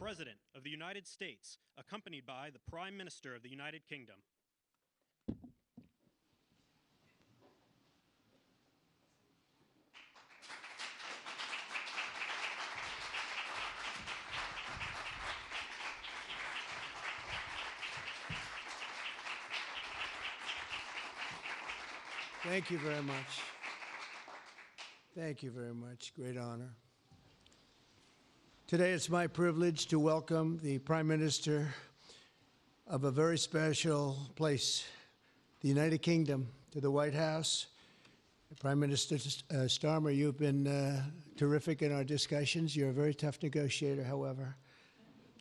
President of the United States, accompanied by the Prime Minister of the United Kingdom. Thank you very much. Thank you very much. Great honor. Today it's my privilege to welcome the Prime Minister of a very special place, the United Kingdom, to the White House. Prime Minister Starmer, you've been terrific in our discussions. You're a very tough negotiator, however.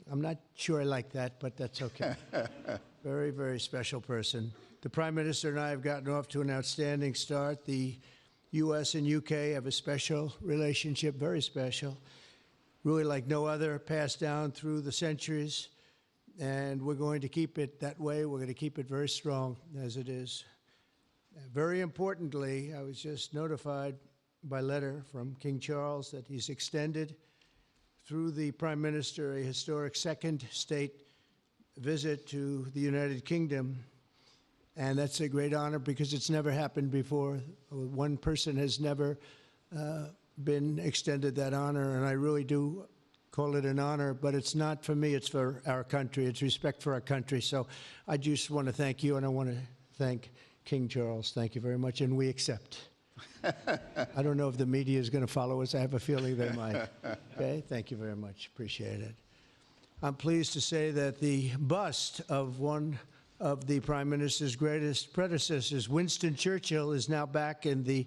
I'm not sure I like that, but that's okay. Very, very special person. The Prime Minister and I have gotten off to an outstanding start. The U.S. and U.K. have a special relationship, very special, really like no other, passed down through the centuries, and we're going to keep it that way. We're going to keep it very strong as it is. Very importantly, I was just notified by letter from King Charles that he's extended through the Prime Minister a historic second state visit to the United Kingdom. And that's a great honor because it's never happened before. One person has never been extended that honor, and I really do call it an honor, but it's not for me, it's for our country. It's respect for our country. So I just want to thank you, and I want to thank King Charles. Thank you very much, and we accept. I don't know if the media is going to follow us. I have a feeling they might. Okay, thank you very much. Appreciate it. I'm pleased to say that the bust of one of the Prime Minister's greatest predecessors, Winston Churchill, is now back in the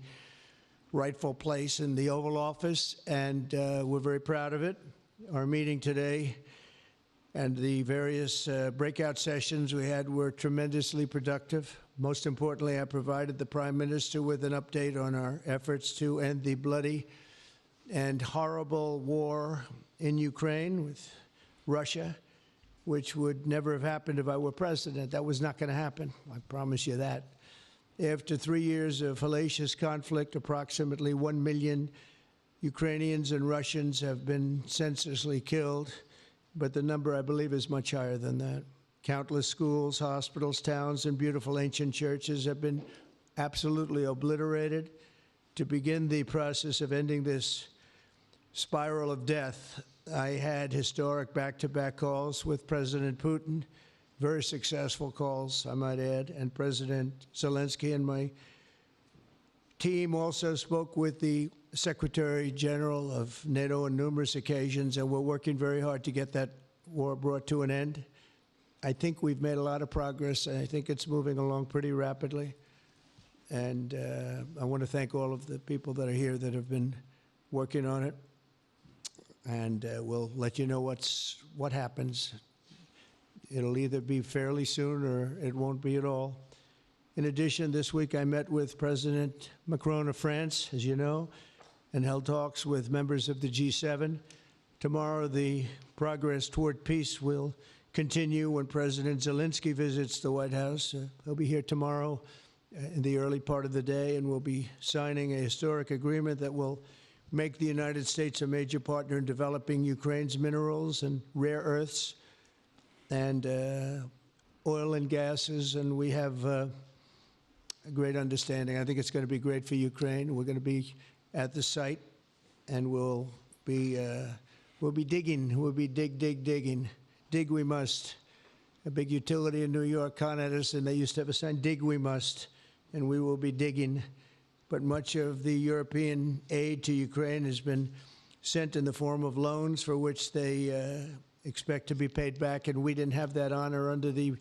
rightful place in the Oval Office, and we're very proud of it. Our meeting today and the various breakout sessions we had were tremendously productive. Most importantly, I provided the Prime Minister with an update on our efforts to end the bloody and horrible war in Ukraine with Russia, which would never have happened if I were president. That was not going to happen. I promise you that. After 3 years of hellacious conflict, approximately 1 million Ukrainians and Russians have been senselessly killed, but the number, I believe, is much higher than that. Countless schools, hospitals, towns, and beautiful ancient churches have been absolutely obliterated. To begin the process of ending this spiral of death, I had historic back-to-back calls with President Putin, very successful calls, I might add, and President Zelensky, and my team also spoke with the Secretary General of NATO on numerous occasions, and we're working very hard to get that war brought to an end. I think we've made a lot of progress, and I think it's moving along pretty rapidly. And I want to thank all of the people that are here that have been working on it. And we'll let you know what happens. It'll either be fairly soon or it won't be at all. In addition, this week I met with President Macron of France, as you know, and held talks with members of the G7. Tomorrow, the progress toward peace will continue when President Zelensky visits the White House. He'll be here tomorrow in the early part of the day, and we'll be signing a historic agreement that will make the United States a major partner in developing Ukraine's minerals and rare earths and oil and gases, and we have a great understanding. I think it's going to be great for Ukraine. We're going to be at the site, and we'll be digging. We'll be digging. Dig we must. A big utility in New York con us, and they used to have a sign, dig we must, and we will be digging. But much of the European aid to Ukraine has been sent in the form of loans for which they expect to be paid back, and we didn't have that honor under the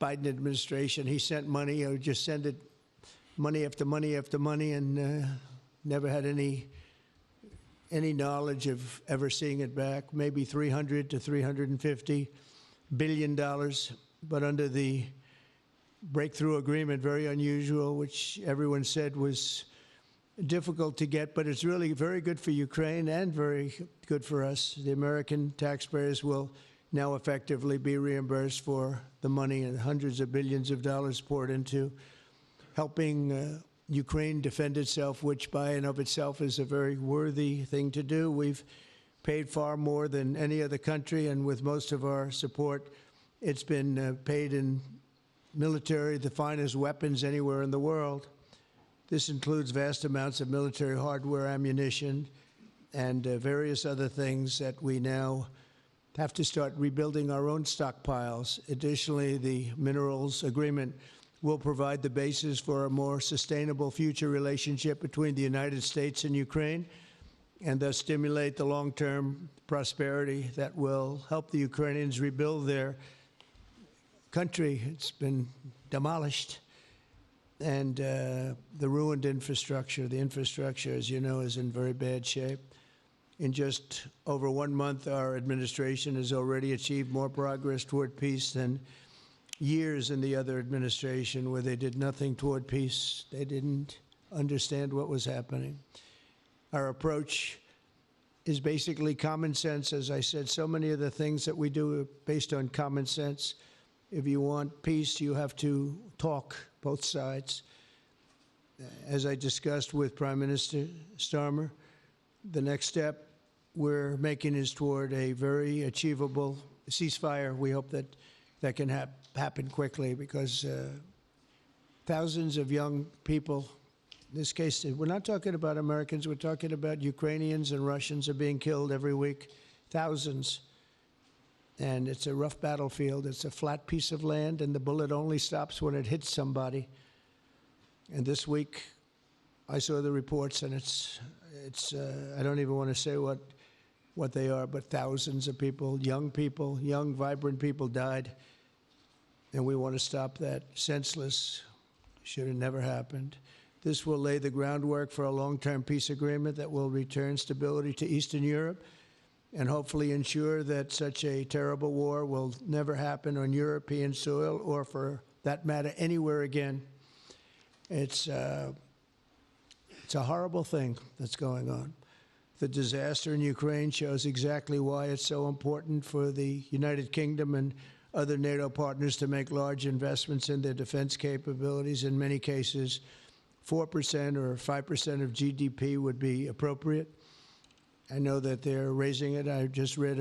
Biden administration. He sent money, or just sent it money after money after money, and never had any knowledge of ever seeing it back. Maybe $300 to $350 billion, but under the breakthrough agreement, very unusual, which everyone said was difficult to get, but it's really very good for Ukraine and very good for us. The American taxpayers will now effectively be reimbursed for the money and hundreds of billions of dollars poured into helping Ukraine defend itself, which by and of itself is a very worthy thing to do. We've paid far more than any other country, and with most of our support, it's been paid in military, the finest weapons anywhere in the world. This includes vast amounts of military hardware, ammunition, and various other things that we now have to start rebuilding our own stockpiles. Additionally, the minerals agreement will provide the basis for a more sustainable future relationship between the United States and Ukraine, and thus stimulate the long-term prosperity that will help the Ukrainians rebuild their country. It's been demolished. And the ruined infrastructure. The infrastructure, as you know, is in very bad shape. In just over 1 month, our administration has already achieved more progress toward peace than years in the other administration where they did nothing toward peace. They didn't understand what was happening. Our approach is basically common sense. As I said, so many of the things that we do are based on common sense. If you want peace, you have to talk, both sides. As I discussed with Prime Minister Starmer, the next step we're making is toward a very achievable ceasefire. We hope that that can happen quickly, because thousands of young people, in this case, we're not talking about Americans, we're talking about Ukrainians and Russians are being killed every week, thousands. And it's a rough battlefield. It's a flat piece of land, and the bullet only stops when it hits somebody. And this week, I saw the reports, and it's I don't even want to say what they are, but thousands of people, young, vibrant people died. And we want to stop that. Senseless. Should have never happened. This will lay the groundwork for a long-term peace agreement that will return stability to Eastern Europe, and hopefully ensure that such a terrible war will never happen on European soil, or for that matter, anywhere again. It's a horrible thing that's going on. The disaster in Ukraine shows exactly why it's so important for the United Kingdom and other NATO partners to make large investments in their defense capabilities. In many cases, 4% or 5% of GDP would be appropriate. I know that they're raising it. I just read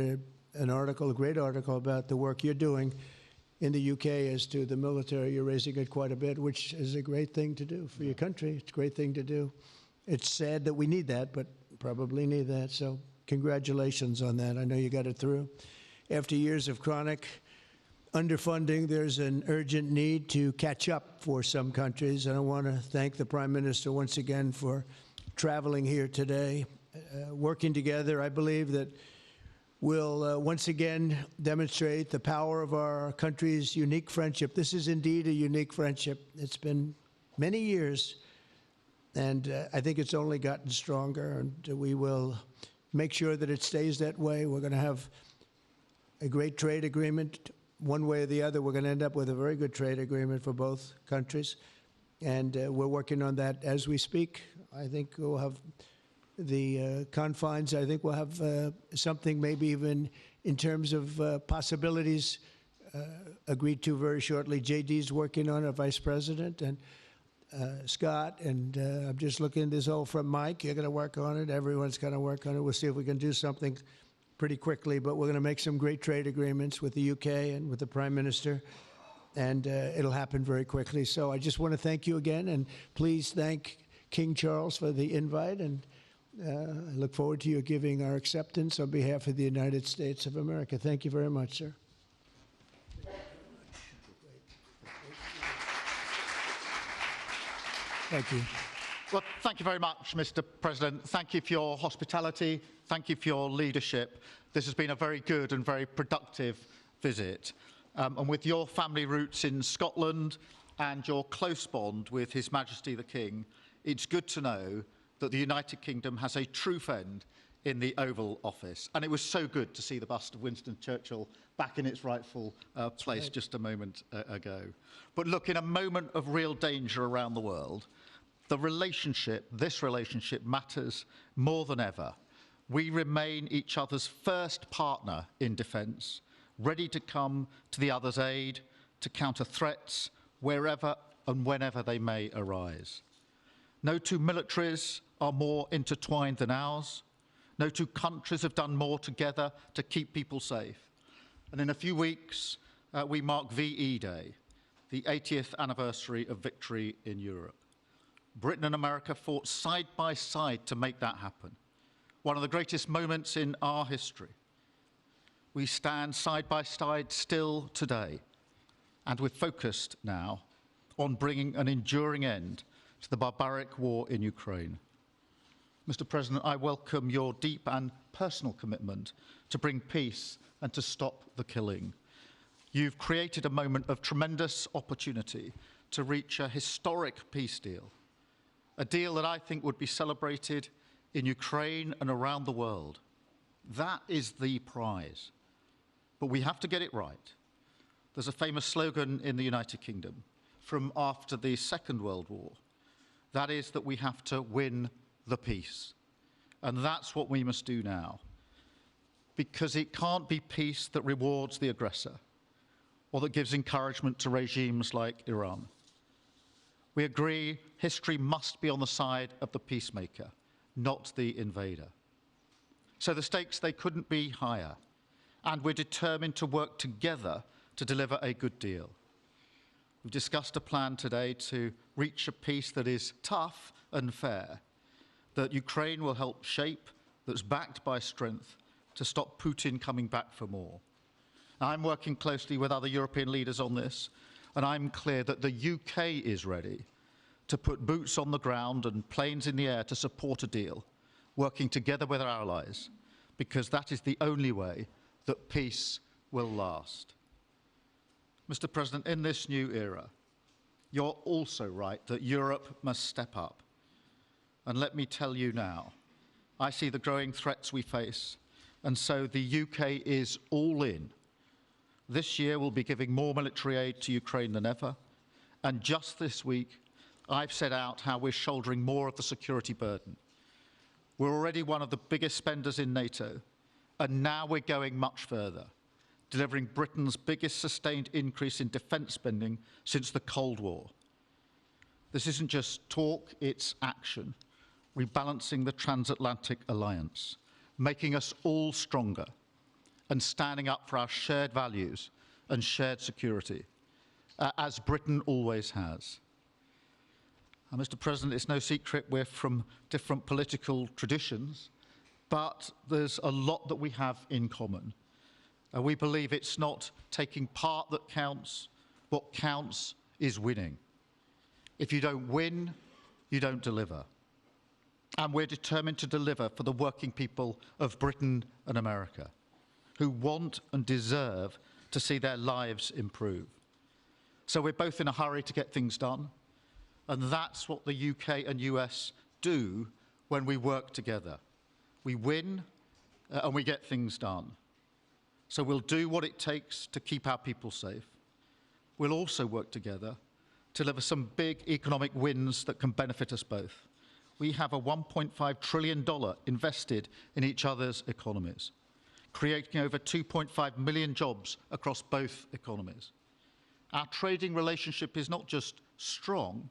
an article, a great article, about the work you're doing in the UK as to the military. You're raising it quite a bit, which is a great thing to do for your country. It's a great thing to do. It's sad that we need that, but probably need that. So congratulations on that. I know you got it through. After years of chronic underfunding, there's an urgent need to catch up for some countries. And I want to thank the Prime Minister once again for traveling here today. Working together, I believe that will once again demonstrate the power of our country's unique friendship. This is indeed a unique friendship. It's been many years, and I think it's only gotten stronger, and we will make sure that it stays that way. We're going to have a great trade agreement. One way or the other, we're going to end up with a very good trade agreement for both countries, and we're working on that as we speak. I think we'll have the confines. I think we'll have something maybe even in terms of possibilities agreed to very shortly. JD's working on it, Vice President, and Scott, and I'm just looking this all from Mike. You're going to work on it. Everyone's going to work on it. We'll see if we can do something pretty quickly, but we're going to make some great trade agreements with the UK and with the Prime Minister, and it'll happen very quickly. So I just want to thank you again, and please thank King Charles for the invite, and I look forward to you giving our acceptance on behalf of the United States of America. Thank you very much, sir. Thank you. Well, thank you very much, Mr. President. Thank you for your hospitality. Thank you for your leadership. This has been a very good and very productive visit. And with your family roots in Scotland and your close bond with His Majesty the King, it's good to know that the United Kingdom has a true friend in the Oval Office. And it was so good to see the bust of Winston Churchill back in its rightful place just a moment ago. But look, in a moment of real danger around the world, this relationship matters more than ever. We remain each other's first partner in defence, ready to come to the other's aid, to counter threats wherever and whenever they may arise. No two militaries are more intertwined than ours. No two countries have done more together to keep people safe. And in a few weeks, we mark VE Day, the 80th anniversary of victory in Europe. Britain and America fought side by side to make that happen. One of the greatest moments in our history. We stand side by side still today, and we're focused now on bringing an enduring end to the barbaric war in Ukraine. Mr. President, I welcome your deep and personal commitment to bring peace and to stop the killing. You've created a moment of tremendous opportunity to reach a historic peace deal, a deal that I think would be celebrated in Ukraine and around the world. That is the prize. But we have to get it right. There's a famous slogan in the United Kingdom from after the Second World War. That is that we have to win the peace. And that's what we must do now. Because it can't be peace that rewards the aggressor or that gives encouragement to regimes like Iran. We agree history must be on the side of the peacemaker, not the invader. So the stakes, they couldn't be higher. And we're determined to work together to deliver a good deal. We've discussed a plan today to reach a peace that is tough and fair, that Ukraine will help shape, that's backed by strength, to stop Putin coming back for more. I'm working closely with other European leaders on this, and I'm clear that the UK is ready to put boots on the ground and planes in the air to support a deal, working together with our allies, because that is the only way that peace will last. Mr. President, in this new era, you're also right that Europe must step up. And let me tell you now, I see the growing threats we face, and so the UK is all in. This year we'll be giving more military aid to Ukraine than ever, and just this week I've set out how we're shouldering more of the security burden. We're already one of the biggest spenders in NATO, and now we're going much further, delivering Britain's biggest sustained increase in defence spending since the Cold War. This isn't just talk, it's action, rebalancing the transatlantic alliance, making us all stronger, and standing up for our shared values and shared security, as Britain always has. Mr. President, it's no secret we're from different political traditions, but there's a lot that we have in common. We believe it's not taking part that counts. What counts is winning. If you don't win, you don't deliver. And we're determined to deliver for the working people of Britain and America, who want and deserve to see their lives improve. So we're both in a hurry to get things done, and that's what the UK and US do when we work together. We win and we get things done. So we'll do what it takes to keep our people safe. We'll also work together to deliver some big economic wins that can benefit us both. We have a $1.5 trillion invested in each other's economies, creating over 2.5 million jobs across both economies. Our trading relationship is not just strong,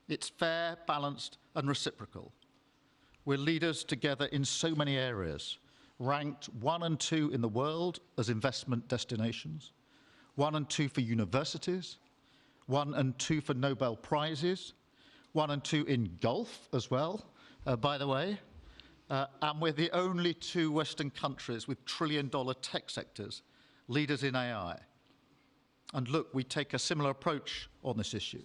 it's fair, balanced, and reciprocal. We're leaders together in so many areas, ranked 1 and 2 in the world as investment destinations, 1 and 2 for universities, 1 and 2 for Nobel Prizes, 1 and 2 in golf as well, by the way, and we're the only 2 Western countries with trillion-dollar tech sectors, leaders in AI. And look, we take a similar approach on this issue.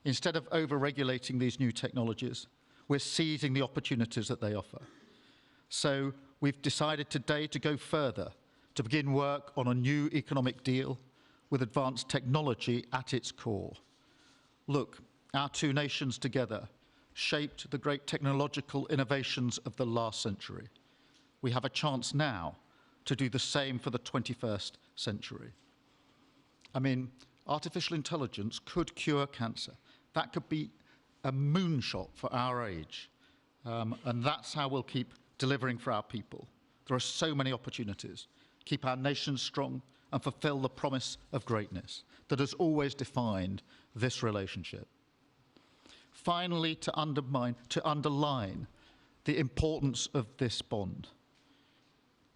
Instead of over-regulating these new technologies, we're seizing the opportunities that they offer. So we've decided today to go further, to begin work on a new economic deal with advanced technology at its core. Look, our 2 nations together shaped the great technological innovations of the last century. We have a chance now to do the same for the 21st century. I mean, artificial intelligence could cure cancer. That could be a moonshot for our age. And that's how we'll keep delivering for our people. There are so many opportunities. Keep our nation strong and fulfill the promise of greatness that has always defined this relationship. Finally, to underline the importance of this bond.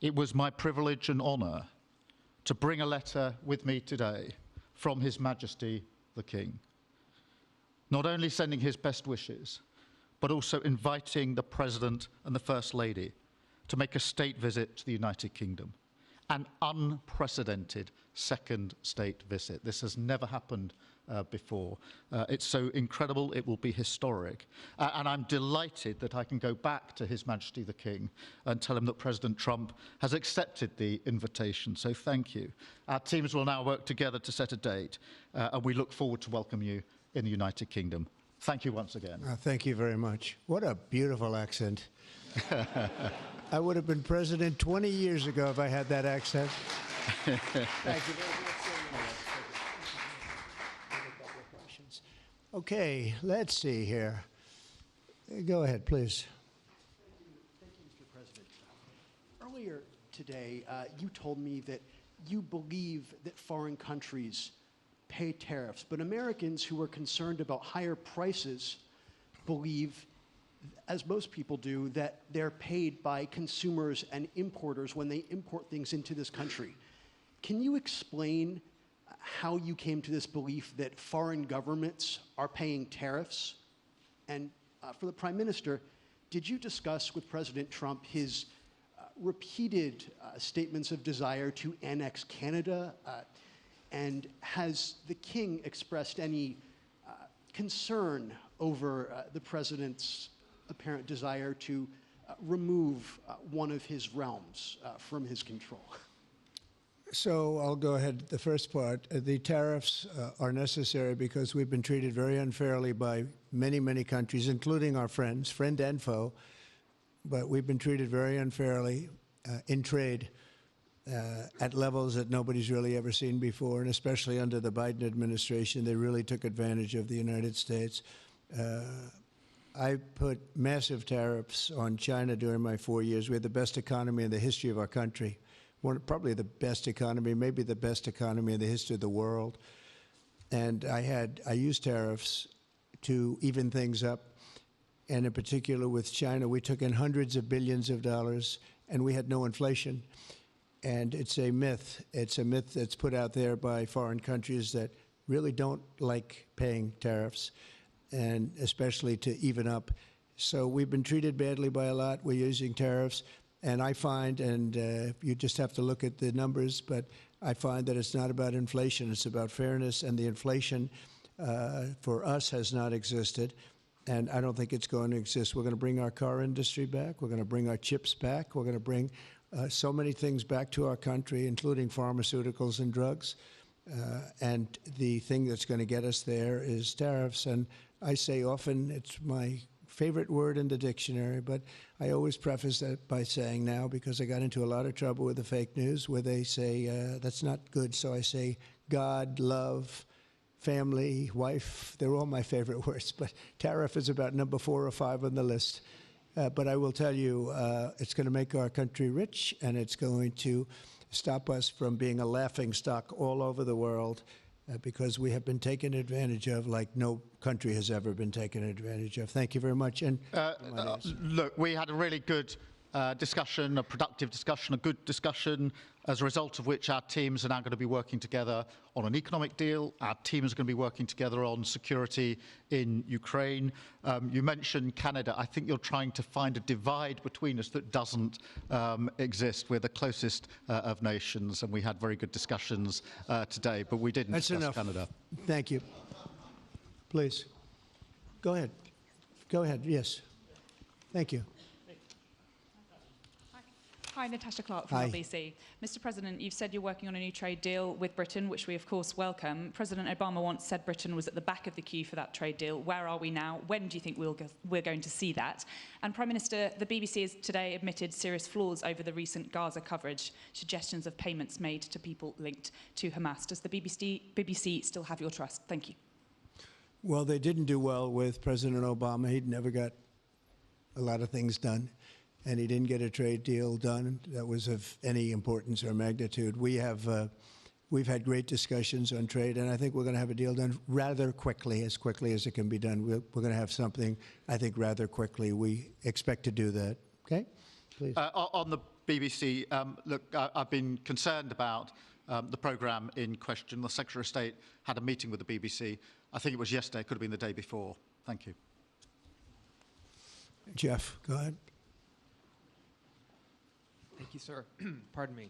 It was my privilege and honour to bring a letter with me today from His Majesty the King, not only sending his best wishes, but also inviting the President and the First Lady to make a state visit to the United Kingdom, an unprecedented second state visit. This has never happened before. It's so incredible, it will be historic. And I'm delighted that I can go back to His Majesty the King and tell him that President Trump has accepted the invitation. So thank you. Our teams will now work together to set a date, and we look forward to welcome you in the United Kingdom. Thank you once again. Thank you very much. What a beautiful accent. I would have been president 20 years ago if I had that accent. Thank you very much. Okay, let's see here. Go ahead, please. Thank you, Mr. President. Earlier today, you told me that you believe that foreign countries pay tariffs, but Americans who are concerned about higher prices believe, as most people do, that they're paid by consumers and importers when they import things into this country. Can you explain how you came to this belief that foreign governments are paying tariffs? And for the Prime Minister, did you discuss with President Trump his repeated statements of desire to annex Canada? And has the King expressed any concern over the President's apparent desire to remove one of his realms from his control? So I'll go ahead. The first part, the tariffs are necessary because we've been treated very unfairly by many, many countries, including our friends, friend and foe. But we've been treated very unfairly in trade at levels that nobody's really ever seen before, and especially under the Biden administration, they really took advantage of the United States. I put massive tariffs on China during my 4 years. We had the best economy in the history of our country. Probably the best economy, maybe the best economy in the history of the world. And I used tariffs to even things up. And in particular with China, we took in hundreds of billions of dollars and we had no inflation. And it's a myth. It's a myth that's put out there by foreign countries that really don't like paying tariffs, and especially to even up. So we've been treated badly by a lot. We're using tariffs. And I find, and you just have to look at the numbers, but I find that it's not about inflation, it's about fairness, and the inflation for us has not existed, and I don't think it's going to exist. We're going to bring our car industry back, we're going to bring our chips back, we're going to bring so many things back to our country, including pharmaceuticals and drugs, and the thing that's going to get us there is tariffs. And I say often, it's my favorite word in the dictionary, but I always preface that by saying now, because I got into a lot of trouble with the fake news where they say that's not good, so I say God, love, family, wife, they're all my favorite words, but tariff is about number 4 or 5 on the list. But I will tell you, it's going to make our country rich, and it's going to stop us from being a laughingstock all over the world, because we have been taken advantage of like no country has ever been taken advantage of. Thank you very much. And look, we had a really good discussion, a productive discussion, a good discussion, as a result of which our teams are now going to be working together on an economic deal. Our teams are going to be working together on security in Ukraine. You mentioned Canada. I think you're trying to find a divide between us that doesn't exist. We're the closest of nations, and we had very good discussions today, but we didn't discuss Canada. Thank you. Please. Go ahead. Go ahead. Yes. Thank you. Hi, Natasha Clark from LBC. Mr. President, you've said you're working on a new trade deal with Britain, which we of course welcome. President Obama once said Britain was at the back of the queue for that trade deal. Where are we now? When do you think we're going to see that? And Prime Minister, the BBC has today admitted serious flaws over the recent Gaza coverage, suggestions of payments made to people linked to Hamas. Does the BBC still have your trust? Thank you. Well, they didn't do well with President Obama. He'd never got a lot of things done, and he didn't get a trade deal done that was of any importance or magnitude. We have we've had great discussions on trade, and I think we're going to have a deal done rather quickly as it can be done. We're going to have something, I think, rather quickly. We expect to do that. Okay? Please. On the BBC, look, I've been concerned about the programme in question. The Secretary of State had a meeting with the BBC. I think it was yesterday, it could have been the day before. Thank you. Jeff, go ahead. Thank you, sir. Pardon me.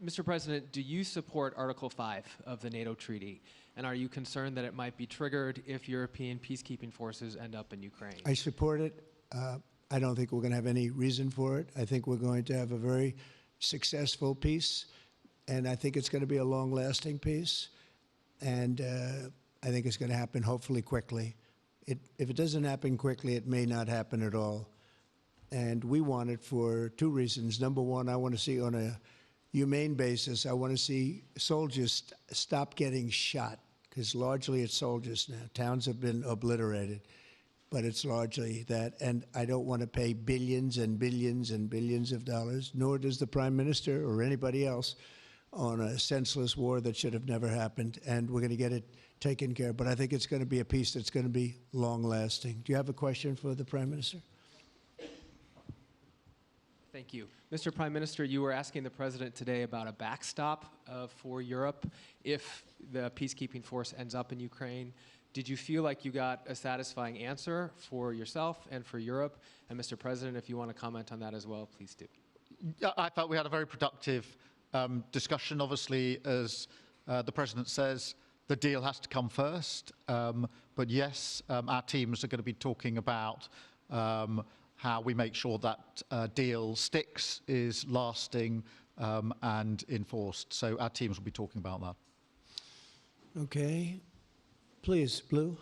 Mr. President, do you support Article 5 of the NATO treaty? And are you concerned that it might be triggered if European peacekeeping forces end up in Ukraine? I support it. I don't think we're going to have any reason for it. I think we're going to have a very successful peace, and I think it's going to be a long-lasting peace. And I think it's going to happen hopefully quickly. If it doesn't happen quickly, it may not happen at all. And we want it for two reasons. Number one, I want to see on a humane basis, I want to see soldiers stop getting shot, because largely it's soldiers now. Towns have been obliterated, but it's largely that. And I don't want to pay billions and billions and billions of dollars, nor does the Prime Minister or anybody else, on a senseless war that should have never happened. And we're going to get it taken care of. But I think it's going to be a peace that's going to be long-lasting. Do you have a question for the Prime Minister? Thank you. Mr. Prime Minister, you were asking the President today about a backstop for Europe if the peacekeeping force ends up in Ukraine. Did you feel like you got a satisfying answer for yourself and for Europe? And Mr. President, if you want to comment on that as well, please do. I felt we had a very productive discussion. Obviously, as the President says, the deal has to come first. But yes, our teams are going to be talking about how we make sure that deal sticks, is lasting and enforced. So our teams will be talking about that. Okay. Please, Blue.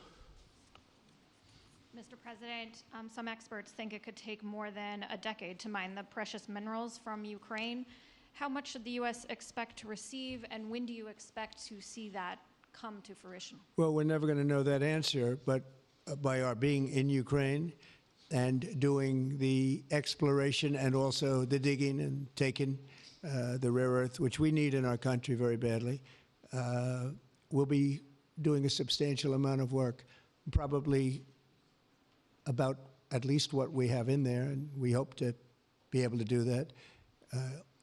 Mr. President, some experts think it could take more than a decade to mine the precious minerals from Ukraine. How much should the U.S. expect to receive, and when do you expect to see that come to fruition? Well, we're never going to know that answer, but by our being in Ukraine and doing the exploration and also the digging and taking the rare earth, which we need in our country very badly, we'll be doing a substantial amount of work, probably about at least what we have in there, and we hope to be able to do that.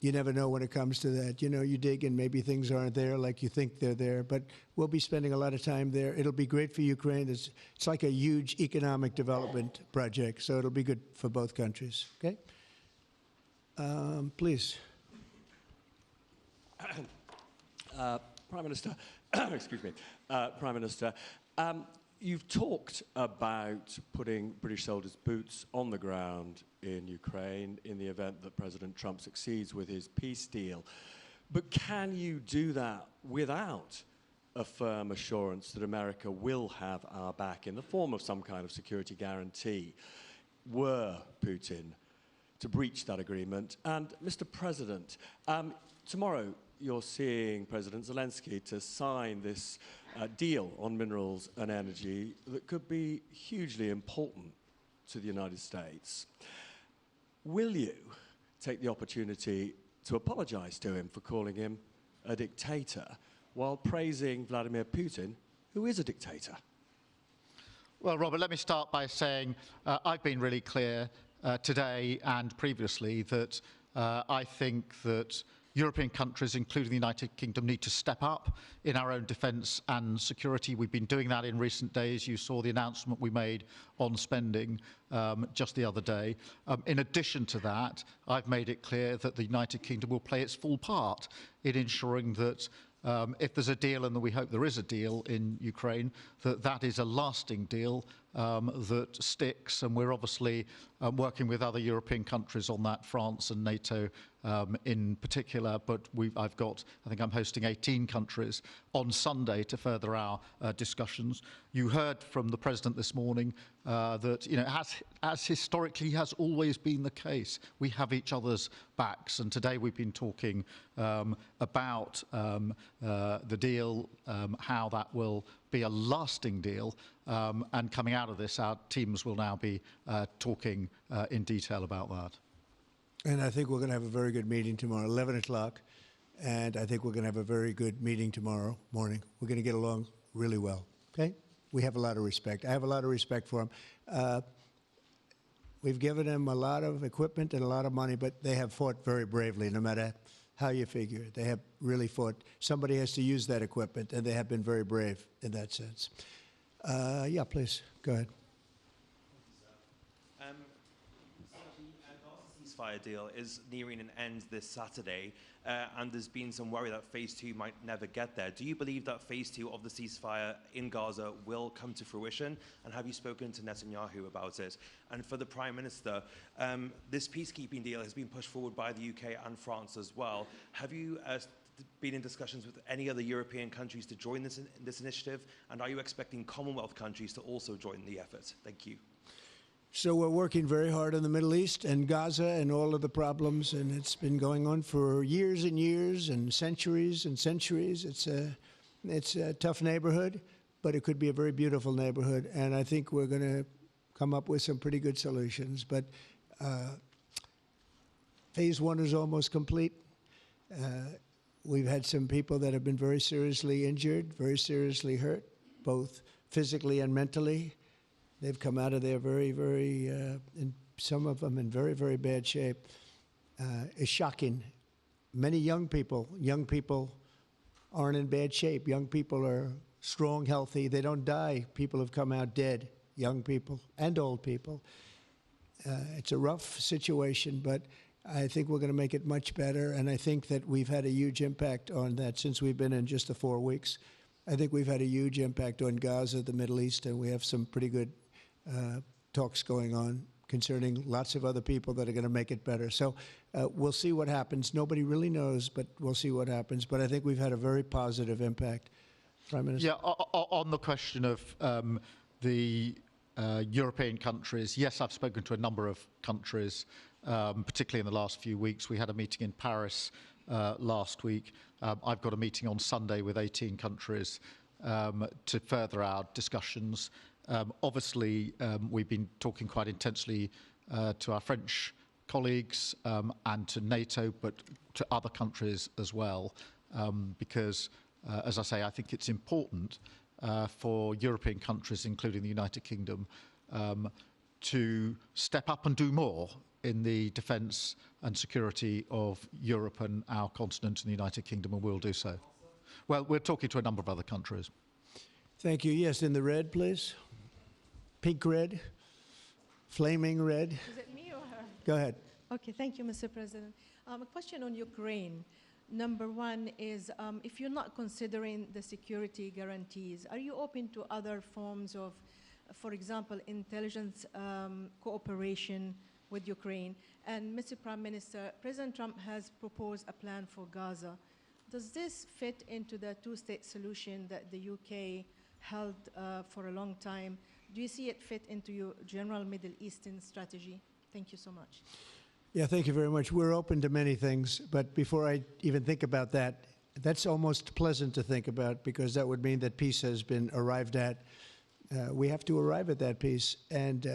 You never know when it comes to that. You know, you dig and maybe things aren't there like you think they're there, but we'll be spending a lot of time there. It'll be great for Ukraine. It's like a huge economic development project, so it'll be good for both countries. Okay? Please. Prime Minister, excuse me, Prime Minister, you've talked about putting British soldiers' boots on the ground in Ukraine in the event that President Trump succeeds with his peace deal. But can you do that without a firm assurance that America will have our back in the form of some kind of security guarantee were Putin to breach that agreement? And Mr. President, tomorrow you're seeing President Zelensky to sign this deal on minerals and energy that could be hugely important to the United States. Will you take the opportunity to apologize to him for calling him a dictator while praising Vladimir Putin, who is a dictator? Well, Robert, let me start by saying I've been really clear today and previously that I think that European countries, including the United Kingdom, need to step up in our own defence and security. We've been doing that in recent days. You saw the announcement we made on spending just the other day. In addition to that, I've made it clear that the United Kingdom will play its full part in ensuring that if there's a deal, and we hope there is a deal in Ukraine, that is a lasting deal that sticks. And we're obviously working with other European countries on that, France and NATO in particular. But I think I'm hosting 18 countries on Sunday to further our discussions. You heard from the President this morning that, you know, as historically has always been the case, we have each other's backs. And today we've been talking about the deal, how that will be a lasting deal. And coming out of this, our teams will now be talking in detail about that. And I think we're going to have a very good meeting tomorrow, 11 o'clock. and I think we're going to have a very good meeting tomorrow morning. We're going to get along really well, okay? We have a lot of respect. I have a lot of respect for them. We've given them a lot of equipment and a lot of money, but they have fought very bravely, no matter how you figure it. They have really fought. Somebody has to use that equipment, and they have been very brave in that sense. Yeah, please, go ahead. The ceasefire deal is nearing an end this Saturday, and there's been some worry that phase 2 might never get there. Do you believe that phase 2 of the ceasefire in Gaza will come to fruition? And have you spoken to Netanyahu about it? And for the Prime Minister, this peacekeeping deal has been pushed forward by the UK and France as well. Have you been in discussions with any other European countries to join this initiative? And are you expecting Commonwealth countries to also join the effort? Thank you. So we're working very hard in the Middle East and Gaza and all of the problems, and it's been going on for years and years and centuries and centuries. It's a tough neighborhood, but it could be a very beautiful neighborhood, and I think we're going to come up with some pretty good solutions. But phase 1 is almost complete. We've had some people that have been very seriously injured, very seriously hurt, both physically and mentally. They've come out of there very, very, and some of them in very, very bad shape. It's shocking. Many young people aren't in bad shape. Young people are strong, healthy. They don't die. People have come out dead, young people and old people. It's a rough situation, but I think we're going to make it much better, and I think that we've had a huge impact on that since we've been in just the 4 weeks. I think we've had a huge impact on Gaza, the Middle East, and we have some pretty good talks going on concerning lots of other people that are going to make it better. So we'll see what happens. Nobody really knows, but we'll see what happens. But I think we've had a very positive impact. Prime Minister? Yeah, on the question of the European countries, yes, I've spoken to a number of countries, particularly in the last few weeks. We had a meeting in Paris last week. I've got a meeting on Sunday with 18 countries to further our discussions. Obviously, we've been talking quite intensely to our French colleagues and to NATO, but to other countries as well, because, as I say, I think it's important for European countries, including the United Kingdom, to step up and do more in the defence and security of Europe and our continent and the United Kingdom, and we'll do so. Well, we're talking to a number of other countries. Thank you. Yes, in the red, please. Pink red, flaming red. Is it me or her? Go ahead. Okay, thank you, Mr. President. A question on Ukraine. Number one is, if you're not considering the security guarantees, are you open to other forms of, for example, intelligence cooperation with Ukraine? And Mr. Prime Minister, President Trump has proposed a plan for Gaza. Does this fit into the two-state solution that the UK held for a long time? Do you see it fit into your general Middle Eastern strategy? Thank you so much. Yeah, thank you very much. We're open to many things, but before I even think about that, that's almost pleasant to think about because that would mean that peace has been arrived at. We have to arrive at that peace. And,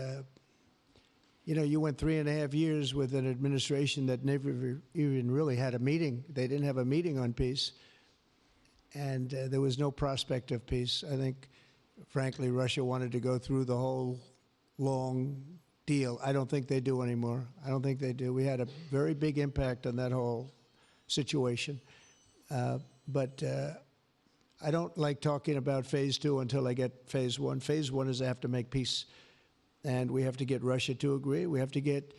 you know, you went 3.5 years with an administration that never even really had a meeting. They didn't have a meeting on peace. And there was no prospect of peace. I think, frankly, Russia wanted to go through the whole long deal. I don't think they do anymore. I don't think they do. We had a very big impact on that whole situation. But I don't like talking about phase 2 until I get phase 1. Phase 1 is I have to make peace. And we have to get Russia to agree. We have to get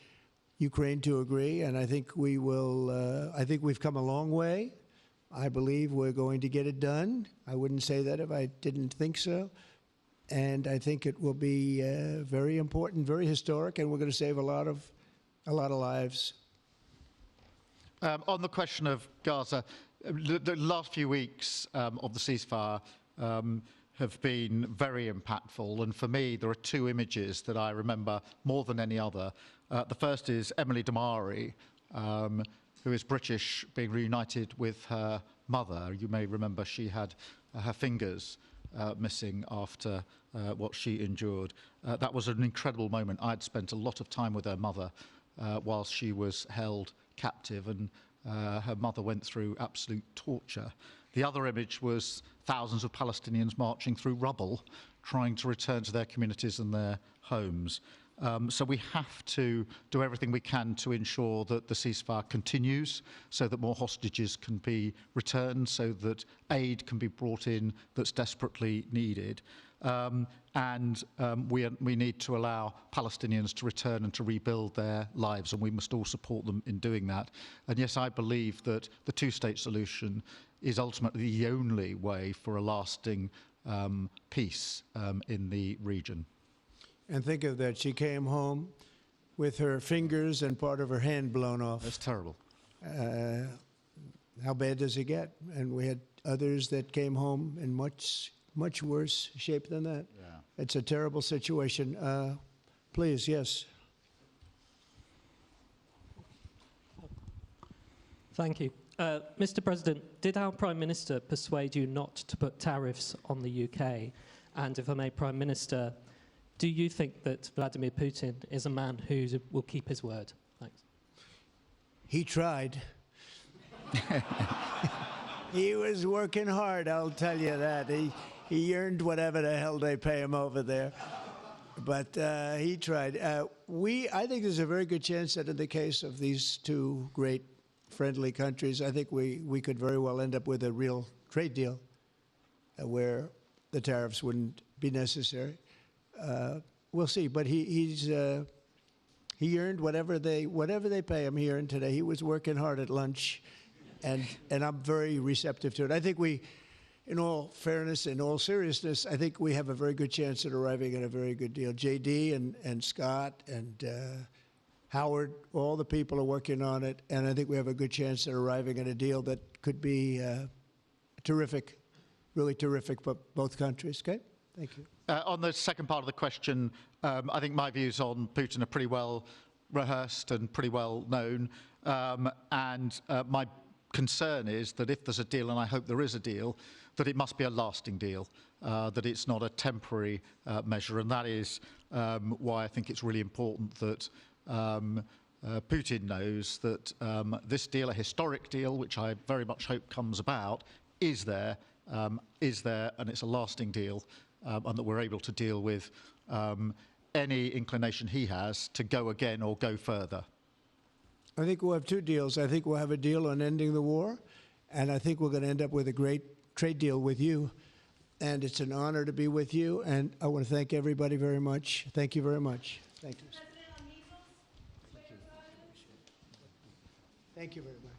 Ukraine to agree. And I think we will, I think we've come a long way. I believe we're going to get it done. I wouldn't say that if I didn't think so. And I think it will be very important, very historic, and we're going to save a lot of lives. On the question of Gaza, the last few weeks of the ceasefire have been very impactful. And for me, there are two images that I remember more than any other. The first is Emily Damari, who is British, being reunited with her mother. You may remember she had her fingers missing after what she endured. That was an incredible moment. I'd spent a lot of time with her mother whilst she was held captive, and her mother went through absolute torture. The other image was thousands of Palestinians marching through rubble, trying to return to their communities and their homes. So we have to do everything we can to ensure that the ceasefire continues, so that more hostages can be returned, so that aid can be brought in that's desperately needed. We need to allow Palestinians to return and to rebuild their lives, and we must all support them in doing that. And yes, I believe that the two-state solution is ultimately the only way for a lasting peace in the region. And think of that, she came home with her fingers and part of her hand blown off. That's terrible. How bad does it get? And we had others that came home in much worse shape than that. Yeah. It's a terrible situation. Please, yes. Thank you. Mr. President, did our Prime Minister persuade you not to put tariffs on the UK? And if I may, Prime Minister, do you think that Vladimir Putin is a man who will keep his word? Thanks. He tried. He was working hard, I'll tell you that. He earned whatever the hell they pay him over there. But he tried. I think there's a very good chance that in the case of these two great friendly countries, I think we could very well end up with a real trade deal where the tariffs wouldn't be necessary. We'll see, but he earned whatever they pay him. He earned today. He was working hard at lunch, and I'm very receptive to it. I think in all fairness, in all seriousness, I think we have a very good chance at arriving at a very good deal. JD and Scott and Howard, all the people are working on it, and I think we have a good chance at arriving at a deal that could be terrific, really terrific for both countries. Okay, thank you. On the second part of the question, I think my views on Putin are pretty well rehearsed and pretty well known. My concern is that if there's a deal, and I hope there is a deal, that it must be a lasting deal, that it's not a temporary measure. And that is why I think it's really important that Putin knows that this deal, a historic deal, which I very much hope comes about, is there, and it's a lasting deal. And that we're able to deal with any inclination he has to go again or go further. I think we'll have two deals. I think we'll have a deal on ending the war, and I think we're going to end up with a great trade deal with you. And it's an honor to be with you, and I want to thank everybody very much. Thank you very much. Thank you. Thank you very much.